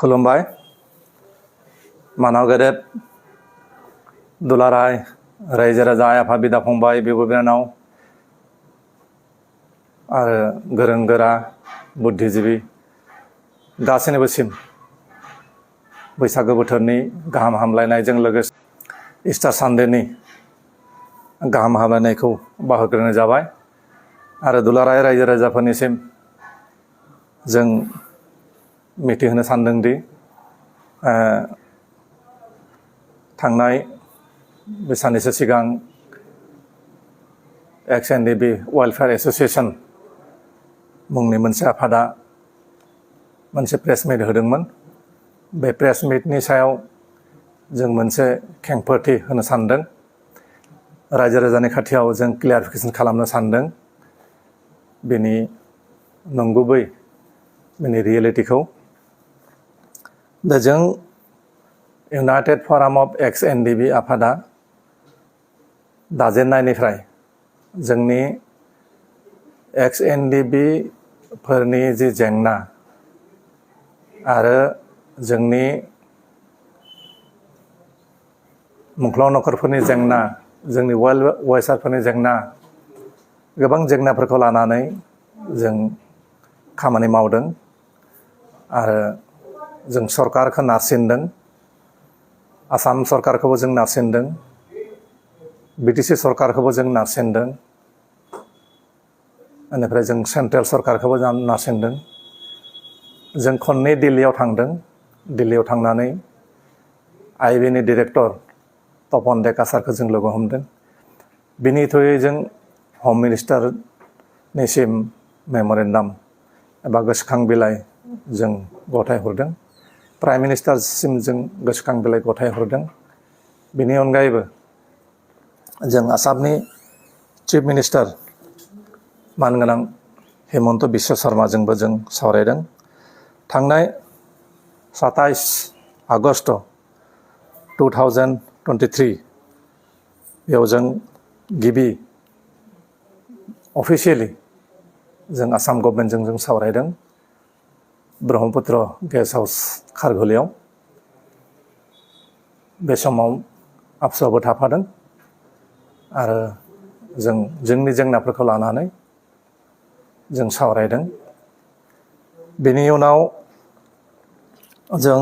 खुलुमबाय मानाव गेदेर दुलाराय रायजो राजा आफा बिदा फंबाय बिब' बिनानाव आरो गोरों गोरा बुद्धिजीबी गासैनोबोसिम बैसागो बोथोरनि गाहाम हामलायनायजों लोगोसे इस्टार सानडेनि गाहाम हामलायनायखौ बाहोग्रोनाय जाबाय आरो दुलाराय रायजो राजाफोरनिसिम जों मिथिहोनो सानदोंदि थांनाय साननैसो सिगां XNDB वेलफेयार एसोसिएशन मुंनि मोनसे आफादा मोनसे प्रेस मिट होदोंमोन। बे प्रेस मिटनि सायाव जों मोनसे खेंफोरथि होनो सानदों। रायजो राजानि खाथियाव जों क्लियारिफिकेसन खालामनो सानदों बेनि नंगुबै बेनि रियेलिटिखौ। दा जों इउनाइटेड फराम अफ XNDB आफादा दाजेननायनिफ्राय जोंनि XNDB फोरनि जि जेंना आरो जोंनि मुंख्लं नखरफोरनि जेंना, जोंनि वेलफेयारफोरनि जेंना, गोबां जेंनाफोरखौ लानानै जों खामानि मावदों आरो जों सरकारखौ नारसिनदों। आसाम सरकारखौबो जों नारसिनदों, BTC सरकारखौबो जों नारसिनदों, बेनिफ्राय जों सेन्ट्रेल सरकारखौबो नारसिनदों। जों खननै दिल्लीयाव थांदों। दिल्लीयाव थांनानै IBनि डिरेक्टर तपन डेका सारखौ जों लोगो हमदों। बिनि थ्रुयै जों हम मिनिस्टारनिसिम मेम'रेन्डाम एबा गोसोखां बिलाइ जों गथायहरदों। प्राइम मिनिस्टारसिम जों गोसोखां बिलाइ गथायहरदों। बिनि अनगायैबो जों आसामनि चिफ मिनिस्टार मानगोनां हिमन्त बिश्व शर्माजोंबो जों सावरायदों। थांनाय 27 आगस्ट 2023 बेयाव जों गिबि अफिसियेलि जों आसाम गभर्नमेन्टजों जों सावरायदों ब्रह्मपुत्र गेस्ट हाउस खारघुलियाव। बे समाव आबसुआबो थाफादों आरो जों जोंनि जेंनाफोरखौ लानानै जों सावरायदों। बेनि उनाव जों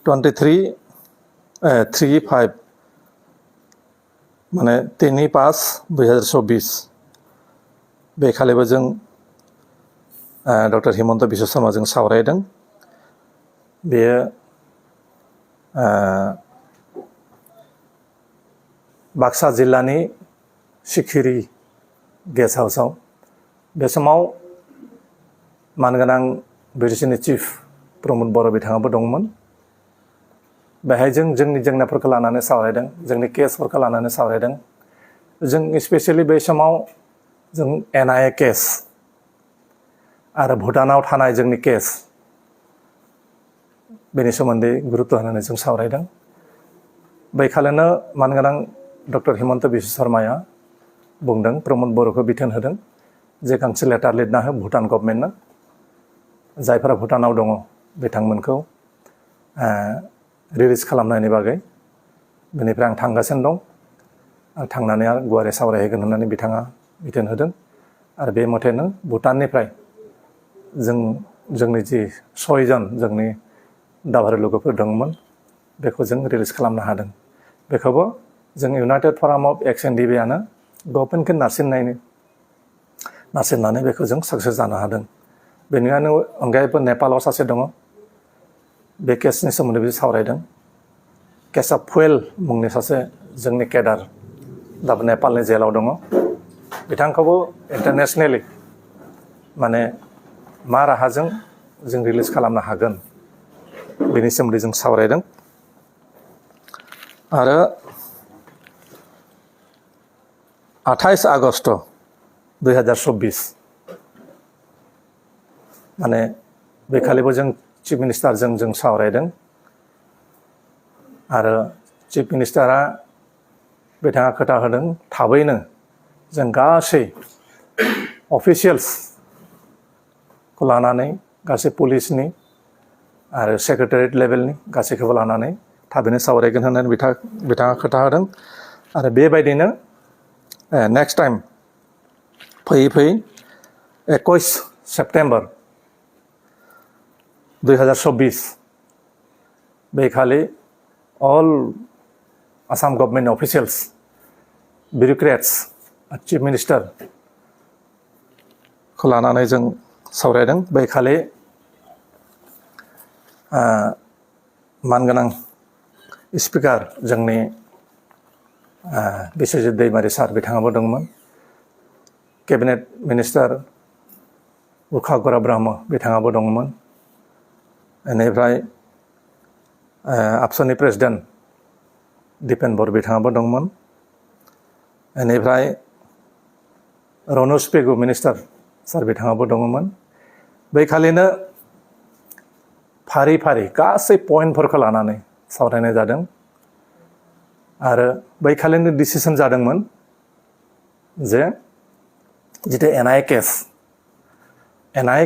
3/5 माने 3/5/2024 बे खालिबो जों डक्टर हिमन्त बिश्व शर्माजों सावरायदों। बेयो बाक्सा जिल्लानि सिखिरि गेस्ट हाउसआव। बे समाव मानगोनां BTCनि चिफ प्रमद बर' बिथाङाबो दंमोन। बेहाय जों जोंनि जेंनाफोरखौ लानानै सावरायदों, जोंनि केसफोरखौ लानानै सावरायदों। जों स्पेसियेलि बे समाव जों NIA केस आरो भुटानाव थानाय जोंनि केस बेनि सोमोन्दै गुरुत्व होनानै जों सावरायदों। बैखालिनो मानगोनां डक्टर हिमन्त बिश्व शर्माया बुंदों, प्रमद बर'खौ बिथोन होदों जे गांसे लेटार लिरना हो भुटान गभर्नमेन्टनो, जायफोरा भुटानाव दङ बिथांमोनखौ रिलिज खालामनायनि बागै। बेनिफ्राय आं थांगासिनो दं, आं थांनानै आरो गुवारै सावरायहैगोन होननानै बिथाङा बिथोन होदों। आरो बे मथेनो भुटाननिफ्राय जोंनि जि 6 जन जोंनि दावहारु लोगोफोर दंमोन बेखौ जों रिलिज खालामनो हादों। बेखौबो जों इउनाइटेड फराम अफ XNDBआनो गभर्नमेन्टखौ नारसिननानै बेखौ जों साक्सेस जानो हादों। बेनि अनगायैबो नेपालाव सासे दङ, बे केसनि सोमोन्दै बे सावरायदों। केशव फुएल मुंनि सासे जोंनि केडार दाबो नेपालनि जेलाव दङ। बिथांखौबो इन्टारनेसनेलि माने मा राहाजों जों रिलिज खालामनो हागोन बेनि सोमोन्दै जों सावरायदों। आरो 28 आगस्ट 2024 माने बेखालिबो जों चिफ मिनिस्टारजों जों सावरायदों आरो चिफ मिनिस्टारा बिथाङा खोथा होदों, 'थाबैनो जों गासै अफिसियेल्स लानानै गासै पुलिसनि आरो सेक्रेटारियेट लेभेलनि गासैखौबो लानानै थाबैनो सावरायगोन होननानै बिथाङा खोथा होदों आरो बेबायदिनो नेक्स्ट टाइम फैयै फैयै 21 सेप्टेम्बर 2024 बेखालि all Assam government officials bureaucrats chief minister खौ लानानै जों सावरायदों बेखालि मानगोनां स्पिकार जोंनि बिस्वजित दैमारी सार बिथाङाबो दंमोन केबिनेट मिनिस्टार उर्खा गरा ब्रह्म बिथाङाबो दंमोन बेनिफ्राय आबसुनि प्रेसिडेन्ट दिपेन बर बिथाङाबो दंमोन बेनिफ्राय रनज पेगु मिनिस्टार सार बिथाङाबो दङमोन बैखालिनो फारि फारि गासै पइन्टफोरखौ लानानै सावरायनाय जादों आरो बैखालिनो डिसिसन जादोंमोन जे जितु एनआइए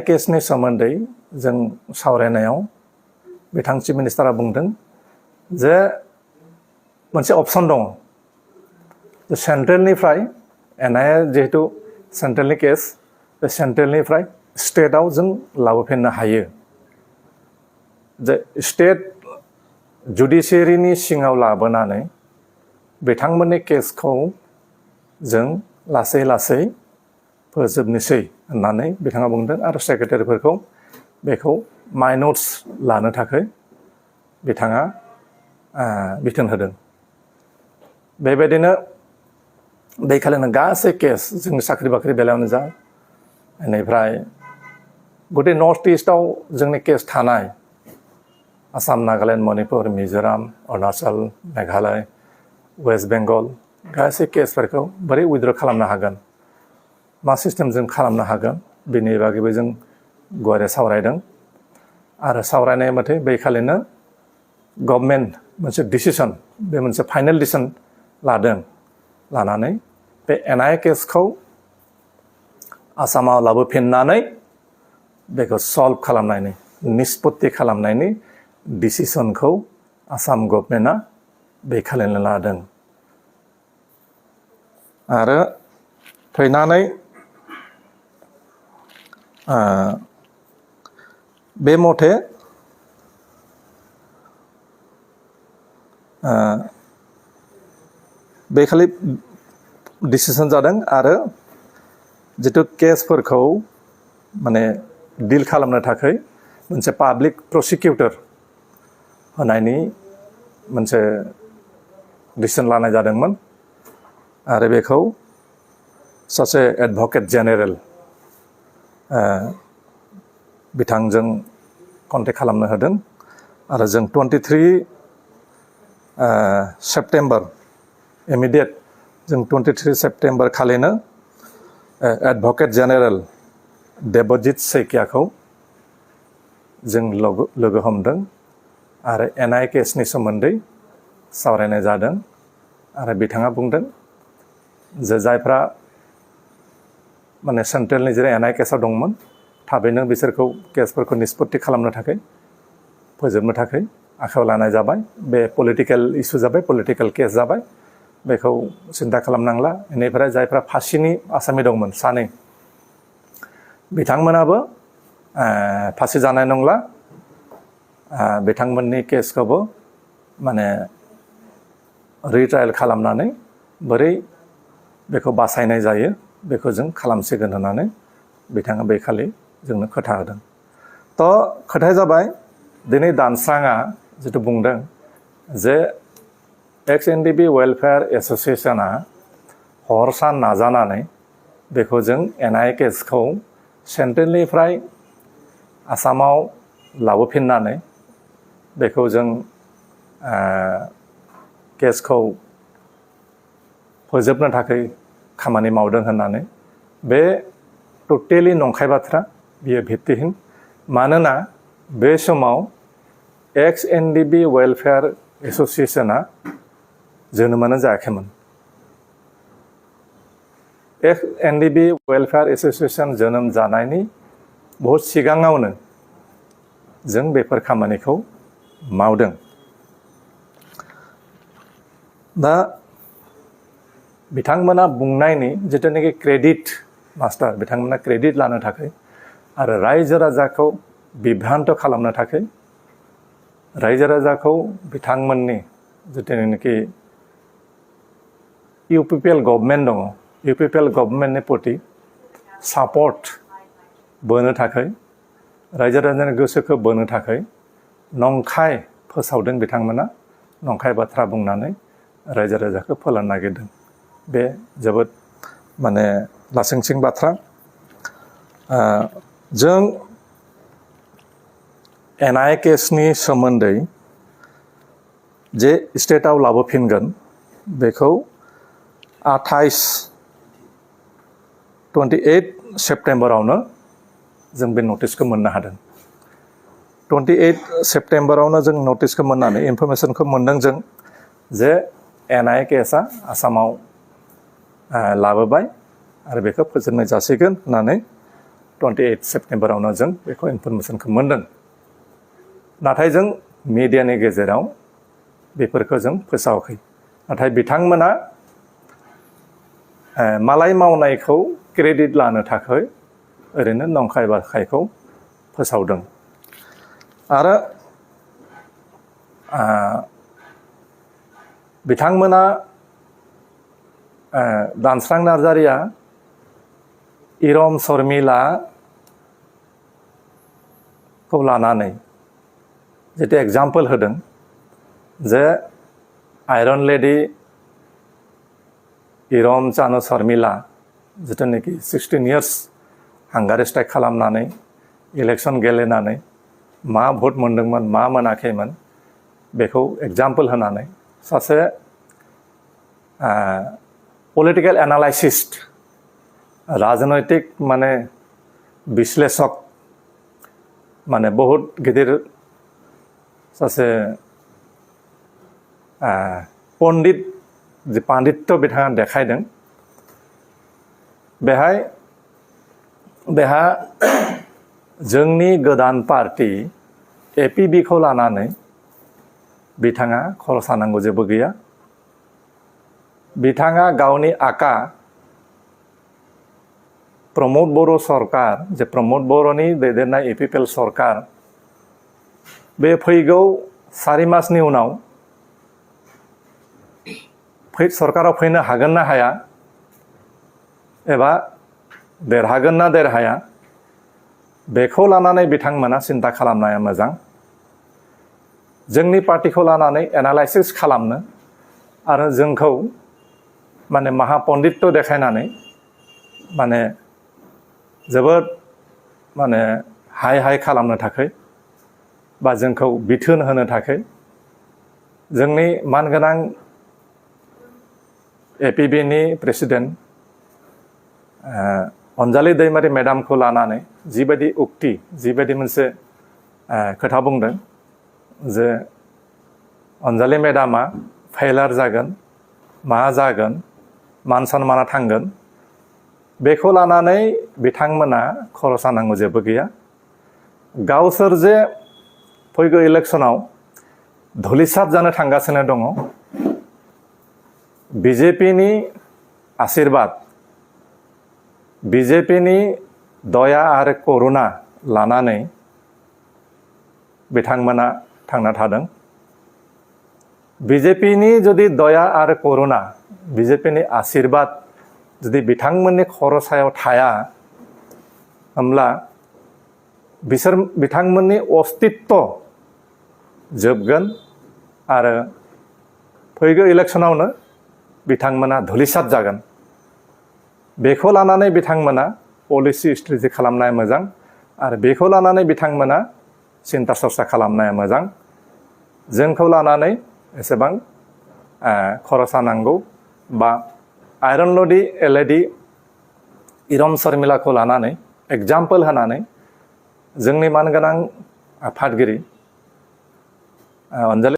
केसनि सोमोन्दै जों सावरायनायाव बिथां चिफ मिनिस्टारा बुंदों जे मोनसे अपसन दङ सेन्ट्रेलनिफ्राय एनआइए जिहेतु सेन्ट्रेलनि केस बे सेन्ट्रेलनिफ्राय स्टेटआव जों लाबोफिननो हायो जे स्टेट जुडिसियारिनि सिङाव लाबोनानै बिथांमोननि केसखौ जों लासै लासै फोजोबनोसै होननानै बिथाङा बुंदों आरो सेक्रेटारिफोरखौ बेखौ माइ नट्स लानो थाखाय बिथाङा बिथोन होदों बेबायदिनो बैखालिनो गासै केस जोंनि साख्रि बाख्रि बेलायावनो जा बेनिफ्राय गटे नर्थ इस्टआव जोंनि केस थानाय आसाम नागालेण्ड मणिपुर मिजोराम अरुणाचल मेघालय वेस्ट बेंगल गासै केसफोरखौ बोरै उइथड्र खालामनो हागोन मा सिस्टेमजों खालामनो हागोन बेनि बागैबो जों गुवारै सावरायदों आरो सावरायनाय मथे बैखालिनो गभर्नमेन्ट मोनसे डिसिसन बे मोनसे फाइनेल डिसिसन लानानै बे एनआइए केसखौ आसामाव लाबोफिननानै बेखौ सल्भ खालामनायनि निष्पत्ति खालामनायनि डिसिसनखौ आसाम गभर्नमेन्टआ बैखालिनो लादों आरो फैनानै बे मथे बेखालि डिसिसन जादों आरो जितु केसफोरखौ माने डिल खालामनो थाखाय मोनसे पाब्लिक प्रसिकिउटर होनायनि मोनसे डिसिसन लानाय जादोंमोन आरो बेखौ सासे एडभकेट जेनेरेल बिथांजों कन्टेक्ट खालामनो होदों आरो जों 23 सेप्टेम्बर इमिडियेट जों 23 सेप्टेम्बर खालिनो एडभकेट जेनेरेल देबजित सैकियाखौ जों लोगो हमदों आरो एनआइए केसनि सोमोन्दै सावरायनाय जादों आरो बिथाङा बुंदों जे जायफ्रा माने सेन्ट्रेलनि जेरै एनआइए केसआव दंमोन थाबैनो बिसोरखौ केसफोरखौ निष्पत्ति खालामनो थाखाय फोजोबनो थाखाय आखायाव लानाय जाबाय बे पलिटिकेल इस्यु जाबाय पलिटिकेल केस जाबाय बेखौ सिन्था खालामनांला बेनिफ्राय जायफ्रा फासिनि आसामि दंमोन सानै बिथांमोनाबो फासि जानाय नंला बिथांमोननि केसखौबो माने रिट्रायल खालामनानै बोरै बेखौ बासायनाय जायो बेखौ जों खालामसिगोन होननानै बिथाङा बैखालि जोंनो खोथा होदों थ' खोथाया जाबाय दिनै दानस्राङा जिथु बुंदों जे एक्स-एन-डि-बि वेलफेयार एस'सिएशना हर सान नाजानानै बेखौ जों एनआइए केसखौ सेन्ट्रेलनिफ्राय आसामाव लाबोफिननानै बेखौ जों केसखौ फोजोबनो थाखाय खामानि मावदों होननानै बे टटेलि नंखाय बाथ्रा बियो भित्तिहीन मानोना बे समाव एक्स-एन-डि-बि वेलफेयार एस'सिएशना जोनोमानो जायाखैमोन एक्स-एन-डि-बि वेलफेयार एस'सिएशन जोनोम जानायनि बहुद सिगाङावनो जों बेफोर खामानिखौ मावदों। दा बिथांमोना बुंनायनि जितुनिखि क्रेडिट मास्टार बिथांमोना क्रेडिट लानो थाखाय आरो रायजो राजाखौ बिभ्रान्त खालामनो थाखाय रायजो राजाखौ बिथांमोननि जितुनिखि इउपिपिएल गभर्नमेन्ट दङ इउपिपिएल गभर्नमेन्टनि प्रति सापर्ट बोनो थाखाय रायजो राजानि गोसोखौ बोनो थाखाय नंखाय फोसावदों बिथांमोना नंखाय बाथ्रा बुंनानै रायजो राजाखौ फोलानो नागिरदों। बे जोबोद माने लासिंसिं बाथ्रा। जों एनआइ केसनि सोमोन्दै जे स्टेटआव लाबोफिनगोन बेखौ 28 सेप्टेम्बरावनो जों बे नटिसखौ मोननो हादों। 28 सेप्टेम्बरावनो जों नटिसखौ मोननानै इनफरमेसनखौ मोनदों जों जे एनआइ केसआ आसामाव लाबोबाय आरो बेखौ फोजोबनाय जासिगोन होननानै 28 सेप्टेम्बरावनो जों बेखौ इनफरमेसनखौ मोनदों। नाथाय जों मिडियानि गेजेराव बेफोरखौ जों फोसावाखै। नाथाय बिथांमोना मालाय मावनायखौ क्रेडिट लानो थाखाय ओरैनो नंखाय बाखायखौ फोसावदों। आरो बिथांमोना दानस्रां नार्जारिया इरम शर्मिलाखौ लानानै जितु एग्जाम्पल होदों जे आयरन लेडि इरम चानु शर्मिला जितुनिखि 16 इयार्स हांगार स्ट्राइक खालामनानै इलेक्सन गेलेनानै मा भट मोनदोंमोन मा मोनाखैमोन बेखौ एग्जाम्पल होनानै सासे पलिटिकेल एनालाइसिस्ट राजनैतिक माने विश्लेषक माने बहुत गिदिर सासे पण्डित जे पाण्डित्य बिथाङा देखायदों। बेहा जोंनि गोदान पार्टी एपिबिखौ लानानै बिथाङा खर' सानांगौ जेबो गैया। बिथाङा गावनि आका प्रमोद बर' सरकार जे प्रमोद बर'नि दैदेननाय इउपिपिएल सरकार बे फैगौ 4 मासनि उनाव सरकाराव फैनो हागोन ना हाया एबा देरहागोन ना देरहाया बेखौ लानानै बिथांमोना सिन्था खालामनाया मोजां। जोंनि पार्टीखौ लानानै एनालाइसिस खालामनो आरो जोंखौ माने महापण्डित्य देखायनानै माने जोबोद माने हाय खालामनो थाखाय बा जोंखौ बिथोन होनो थाखाय जोंनि मानगोनां एपिबिनि प्रेसिडेन्ट अनजालि दैमारि मेडामखौ लानानै जिबायदि उक्ति जिबायदि मोनसे खोथा बुंदों जे अनजालि मेडामा फेलार जागोन मा जागोन मान सन्माना थांगोन बेखौ लानानै बिथांमोना खर' सानांगौ जेबो गैया। गावसोर जे फैगौ इलेक्सनाव धुलिसात जानो थांगासिनो दङ बिजेपिनि आशीर्बाद बिजेपिनि दया आरो करुणा लानानै बिथांमोना थांना थादों। बिजेपिनि जुदि दया आरो करुणा बिजेपिनि आशीर्बाद जुदि बिथांमोननि खर' सायाव थाया होमब्ला बिथांमोननि अस्तित्व जोबगोन आरो फैगौ इलेक्सनावनो बिथांमोना धुलिसात जागोन। बेखौ लानानै बिथांमोना पलिसि स्ट्रेटेजि खालामनाया मोजां आरो बेखौ लानानै बिथांमोना सिन्था सरसा खालामनाया मोजां। जोंखौ लानानै एसेबां खर' सानांगौ बा आयरन लेडि इरम शर्मिलाखौ लानानै एग्जाम्पल होनानै जोंनि मानगोनां आफादगिरि अनजालि